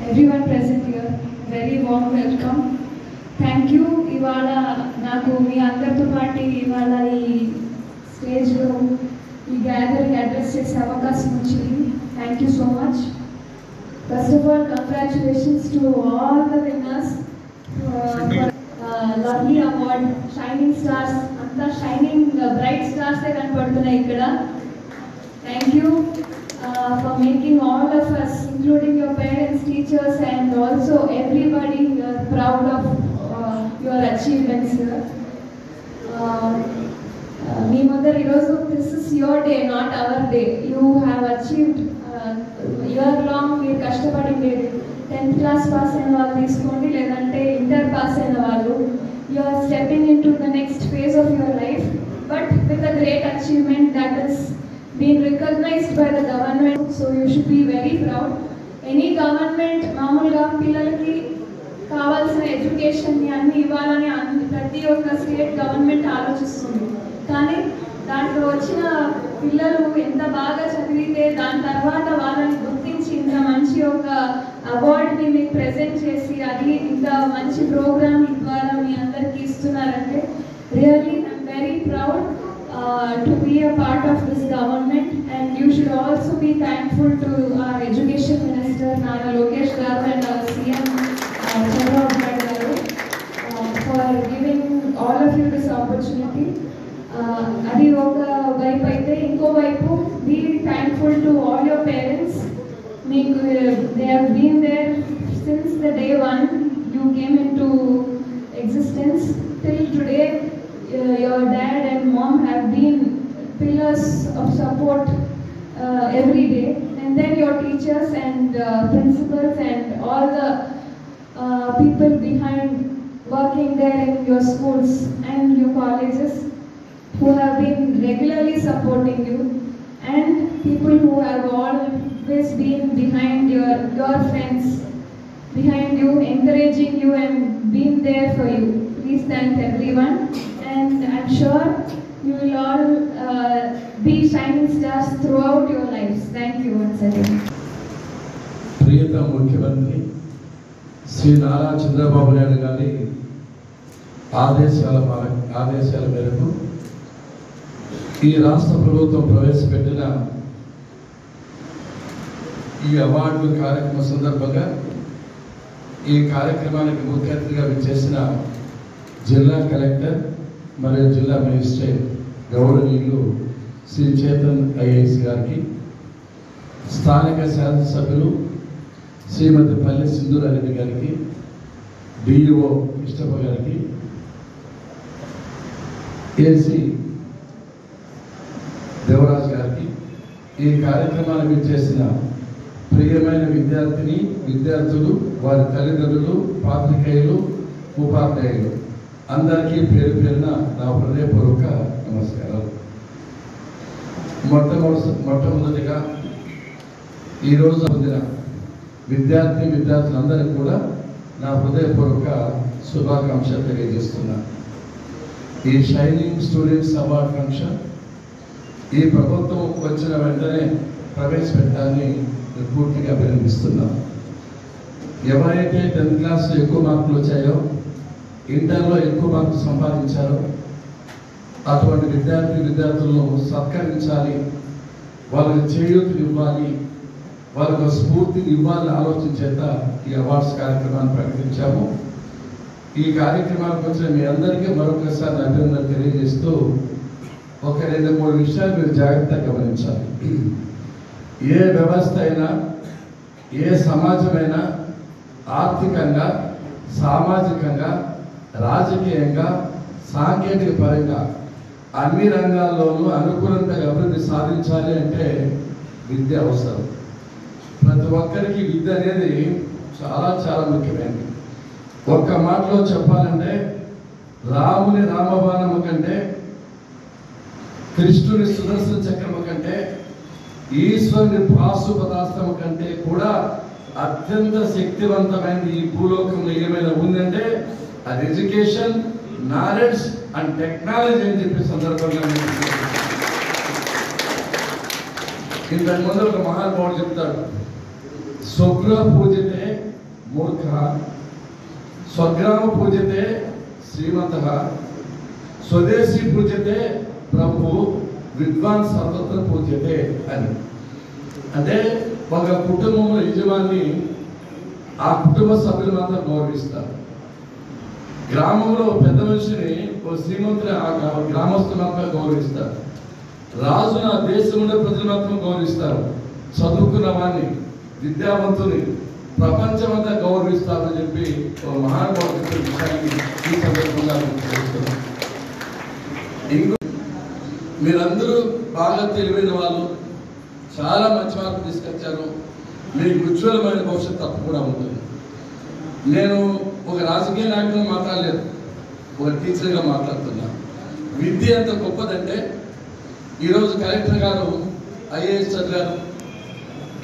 everyone present here, very warm welcome. Thank you. Ivala naku mee andartho paati ivala ee stage lo ee gathering address chese avakasam vachindi. Thank you so much. First of all, congratulations to all the winners for lovely award, shining stars, anta shining bright stars e kanapadutunnayi ikkada. Thank you for making all of us, including your parents, teachers, and also everybody proud of your achievements here. Me mother, this is your day, not our day. You have achieved year long. మీరు కష్టపడిండేది 10th class pass అయిన వాళ్ళు తీసుకోండి, లేదంటే inter pass అయిన వాళ్ళు. You are stepping into the next phase of your life, but with a great achievement that is being recognized by the government, so you should be very proud. Any government మామూలుగా పిల్లలకి కావాల్సిన ఎడ్యుకేషన్ని అన్ని ఇవ్వాలని ప్రతి ఒక్క state government ఆలోచిస్తుంది. కానీ దాంట్లో వచ్చిన పిల్లలు ఎంత బాగా చదివితే దాని తర్వాత వాళ్ళని గుర్తించి ఇంత మంచి ఒక అవార్డుని మీకు ప్రెజెంట్ చేసి అది ఇంత మంచి ప్రోగ్రామ్ ద్వారా మీ అందరికీ ఇస్తున్నారంటే really I'm very proud to be a part of this government, and you should also be thankful to our education minister Nara Lokesh garu and our CM Chandrababu Naidu garu for giving all of you this opportunity. Adi oka vaipu aithe inko vaipu be thankful to all your parents. They have been there since the day one you came into existence till today. Your dad and mom have been pillars of support every day, and then your teachers and principals and all the people behind working there in your schools and your colleges who have been regularly supporting you, and people who have always been behind your friends behind you, encouraging you and being there for you. Please thank everyone, and I'm sure you will all be shining stars throughout your lives. Thank you once again. ప్రియతమ ముఖ్యమంత్రి శ్రీ నారా చంద్రబాబు నాయుడు గారి ఆదేశాల మేరకు ఈ రాష్ట్ర ప్రభుత్వం ప్రవేశపెట్టిన ఈ award కార్యక్రమం సందర్భంగా ఈ కార్యక్రమానికి ముఖ్య అతిథిగా విచ్చేసిన జిల్లా కలెక్టర్ మరియు జిల్లా మేజిస్ట్రేట్ గౌరవనీయులు శ్రీ చేతన్ ఐఏఎస్ గారికి, స్థానిక శాసనసభ్యులు శ్రీమతి పల్లె సింధూరారెడ్డి గారికి, డిఈఓ కృష్ణప్ప గారికి, ఏసీ దేవరాజ్ గారికి, ఈ కార్యక్రమానికి చేసిన ప్రియమైన విద్యార్థులు, వారి తల్లిదండ్రులు, పాత్రికేయులు, ఉపాధ్యాయులు అందరికీ పేరు పేరున నా హృదయపూర్వక నమస్కారాలు. మొట్టమొదటిగా ఈరోజు పొందిన విద్యార్థులందరికీ కూడా నా హృదయపూర్వక శుభాకాంక్షలు తెలియజేస్తున్నా. ఈ షైనింగ్ స్టూడెంట్స్ అవార్డ్ ఫంక్షన్ ఈ ప్రభుత్వం వచ్చిన వెంటనే ప్రవేశపెట్టాలని పూర్తిగా అభినందిస్తున్నాను. ఎవరైతే 10th క్లాస్లో ఎక్కువ మార్కులు వచ్చాయో, ఇంటర్లో ఎక్కువ మార్కులు సంపాదించారో అటువంటి విద్యార్థులను సత్కరించాలి, వాళ్ళకి చేయూతనివ్వాలి, వాళ్ళకు స్ఫూర్తిని ఇవ్వాలని ఆలోచించేత ఈ అవార్డ్స్ కార్యక్రమాన్ని ప్రకటించాము. ఈ కార్యక్రమానికి వచ్చిన మీ అందరికీ మరొకసారి అభినందనలు తెలియజేస్తూ ఒక 2-3 విషయాలు మీరు జాగ్రత్తగా గమనించాలి. ఏ వ్యవస్థ అయినా, ఏ సమాజమైనా ఆర్థికంగా, సామాజికంగా, రాజకీయంగా, సాంకేతిక పరంగా అన్ని రంగాల్లోనూ అనుకూలంగా అభివృద్ధి సాధించాలి అంటే విద్య అవసరం. ప్రతి ఒక్కరికి విద్య అనేది చాలా చాలా ముఖ్యమైనది. ఒక్క మాటలో చెప్పాలంటే రాముని రామబాణము కంటే, కృష్ణుని సుదర్శన చక్రము కంటే, ఈశ్వరుని పాశుపతాస్త్రము కంటే కూడా అత్యంత శక్తివంతమైనది ఈ భూలోకంలో ఏమైనా ఉందంటే అది ఎడ్యుకేషన్, నాలెడ్జ్ అండ్ టెక్నాలజీ అని చెప్పే సందర్భంగా ఇంతకు ముందు ఒక మహానుభావుడు చెప్తాడు, స్వగృహ పూజితే మూర్ఖ, స్వగ్రామ పూజతే శ్రీమంతః, స్వదేశీ పూజతే ప్రభు, విద్వాన్ సర్వత్ర పూజతే అని. అంటే ఒక కుటుంబంలో యజమాని ఆ కుటుంబ సభ్యులంతా గౌరవిస్తారు. గ్రామంలో పెద్ద మనిషిని ఓ శ్రీమంతుని ఆ గ్రామస్తులు మాత్రమే గౌరవిస్తారు. రాజును ఆ దేశంలో ప్రజలు మాత్రం గౌరవిస్తారు. చదువుకున్న వాడిని, విద్యావంతుని ప్రపంచమంతా గౌరవిస్తారని చెప్పి ఒక మహానుభావుడు చెప్పే విషయాన్ని ఈ సందర్భంగా తెలుస్తున్నాం. మీరందరూ బాగా తెలివైన వాళ్ళు, చాలా మంచి మార్పు తీసుకొచ్చారు. మీకు ఉజ్వలమైన భవిష్యత్తు తప్పకుండా ఉంటుంది. నేను ఒక రాజకీయ నాయకులు మాట్లాడలేదు, ఒక టీచర్గా మాట్లాడుతున్నా. విద్య ఎంత గొప్పదంటే ఈరోజు కలెక్టర్ గారు ఐఏఎస్ చదివారు,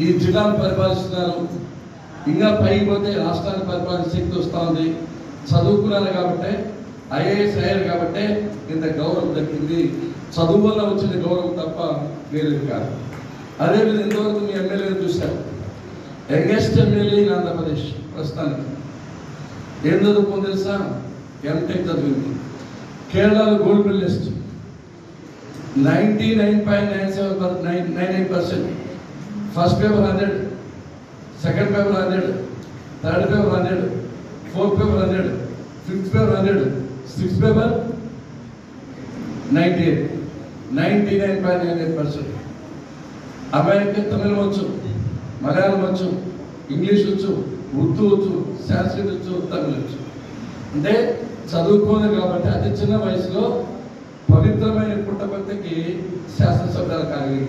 ఈ జిల్లాను పరిపాలిస్తున్నారు. ఇంకా పైకి పోతే రాష్ట్రాన్ని పరిపాలించే శక్తి వస్తూ ఉంది. చదువుకున్నారు కాబట్టి, ఐఏఎస్ అయ్యారు కాబట్టి ఇంత గౌరవం దక్కింది. చదువు వల్ల వచ్చిన గౌరవం తప్ప వేరేది కాదు. అదేవిధంగా ఇంతవరకు మీ ఎమ్మెల్యేని చూశారు. యంగెస్ట్ ఎమ్మెల్యే ఇన్ ఆంధ్రప్రదేశ్ ప్రస్తుతానికి. ఏం చదువుకుంది తెలుసా? ఎంటెక్ చదివింది. కేరళలో gold medallist. 99.99%. First paper 100, second paper 100, third paper 100, fourth paper 100, fifth paper 100, sixth paper 98. 99.98%. అమ్మాయికి తమిళం వచ్చు, మలయాళం వచ్చు, ఇంగ్లీష్ వచ్చు, ఉర్దూ వచ్చు, సంస్కృత్ వచ్చు, తమిళ వచ్చు. అంటే చదువుకోదు కాబట్టి అతి చిన్న వయసులో పవిత్రమైన పుట్టపర్తికి శాసనసభ్యులు కలిగి.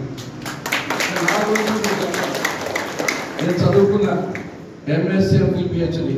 నేను చదువుకున్నా, ఎంఎస్సీ, ఎంఫిల్, పిహెచ్డి.